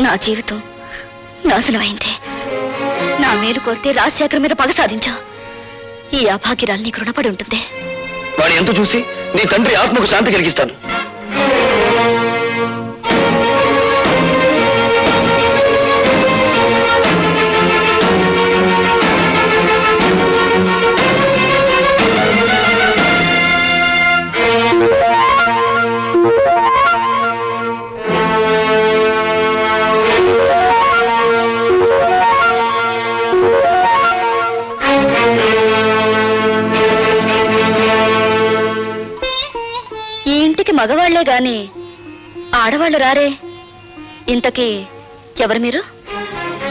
నా జీవితం నాశనమైంది. నా మేలు కోరితే రాజశేఖర్ మీద పగ సాధించా. ఈ అభాగ్యురాలు నీకు రుణపడి ఉంటుంది. వాడు ఎంత చూసి నీ తండ్రి ఆత్మకు శాంతి కలిగిస్తాను. మగవాళ్లే గాని ఆడవాళ్లు రారే. ఇంతకీ ఎవరు మీరు?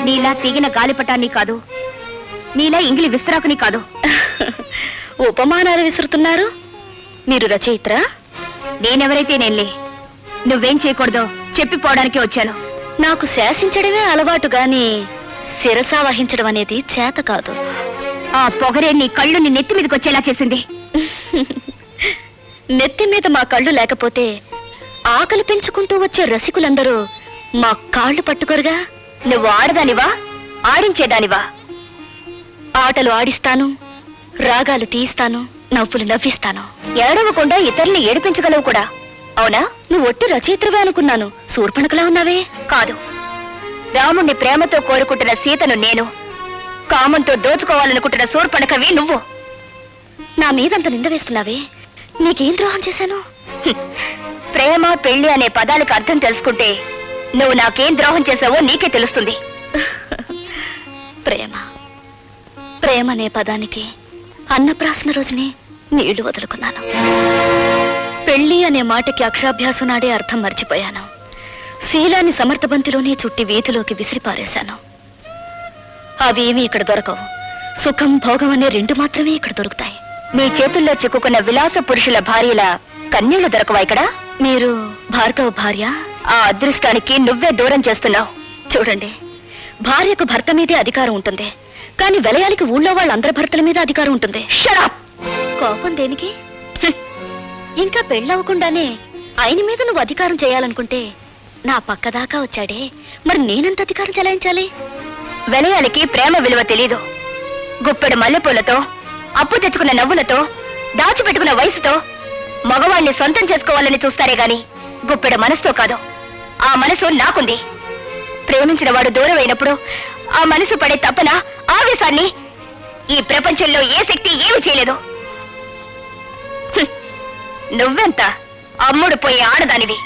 నీలా తీగిన గాలిపటాన్ని కాదు, నీలా ఇంగిలి విస్తరాకుని కాదు. ఉపమానాలు విసురుతున్నారు. మీరు రచయిత్ర? నేనెవరైతే నేనులే. నువ్వేం చేయకూడదో చెప్పిపోవడానికి వచ్చాను. నాకు శాసించడమే అలవాటు గాని శిరసా వహించడం అనేది చేత కాదు. ఆ పొగరే నీ కళ్ళు నీ నెత్తి మీదకి వచ్చేలా చేసింది. నెత్తి మీద మా కళ్ళు లేకపోతే ఆకలి పెంచుకుంటూ వచ్చే రసికులందరూ మా కాళ్ళు పట్టుకోరుగా. నువ్వు ఆడదానివా, ఆడించేదానివా? ఆటలు ఆడిస్తాను, రాగాలు తీయిస్తాను, నవ్వులు నవ్విస్తాను. ఏడవకుండా ఇతరుల్ని ఏడిపించగలవు కూడా. అవునా? నువ్వు ఒట్టి రచయిత్రవే అనుకున్నాను. శూర్పణఖలా ఉన్నావే. కాదు, రాముణ్ణి ప్రేమతో కోరుకుంటున్న సీతను నేను, కామంతో దోచుకోవాలనుకుంటున్న శూర్పణఖవి నువ్వు. నా మీదంత నింద వేస్తున్నావే. నీకేం ద్రోహం చేశాను? ప్రేమ పెళ్లి అనే పదాలకు అర్థం తెలుసుకుంటే నువ్వు నాకేం ద్రోహం చేసావో నీకే తెలుస్తుంది. ప్రేమ ప్రేమ అనే పదానికి అన్నప్రాసన రోజునే నీళ్లు వదులుకున్నాను. పెళ్లి అనే మాటకి అక్షాభ్యాసం నాడే అర్థం మర్చిపోయాను. శీలాన్ని సమర్థబంతిలోనే చుట్టి వీధిలోకి విసిరిపారేశాను. అవేమీ ఇక్కడ దొరకవు. సుఖం భోగం అనే రెండు మాత్రమే ఇక్కడ దొరుకుతాయి. మీ చేతుల్లో చిక్కుకున్న విలాస పురుషుల భార్యల కన్యలు దొరకవా ఇక్కడ? మీరు భార్గవ భార్య? ఆ అదృష్టానికి నువ్వే దూరం చేస్తున్నావు. చూడండి, భార్యకు భర్త మీదే అధికారం ఉంటుంది, కానీ వెలయాలికి ఊళ్ళో వాళ్ళందరి భర్తల మీద అధికారం ఉంటుంది. షడప్! కోపం దేనికి? ఇంకా పెళ్ళవకుండానే ఆయన మీద నువ్వు అధికారం చేయాలనుకుంటే నా పక్కదాకా వచ్చాడే, మరి నేనెంత అధికారం చెలాయించాలి? వెలయాలికి ప్రేమ విలువ తెలీదు. గుప్పెడు మల్లెపూలతో, అప్పు తెచ్చుకున్న నవ్వులతో, దాచిపెట్టుకున్న వయసుతో మగవాణ్ణి సొంతం చేసుకోవాలని చూస్తారే గాని గుప్పెడు మనసుతో కాదు. ఆ మనసు నాకుంది. ప్రేమించిన వాడు దూరం అయినప్పుడు ఆ మనసు పడే తపన, ఆవేశాన్ని ఈ ప్రపంచంలో ఏ శక్తి ఏమి చేయలేదు. నువ్వెంత అమ్ముడు పోయే ఆడదానివి.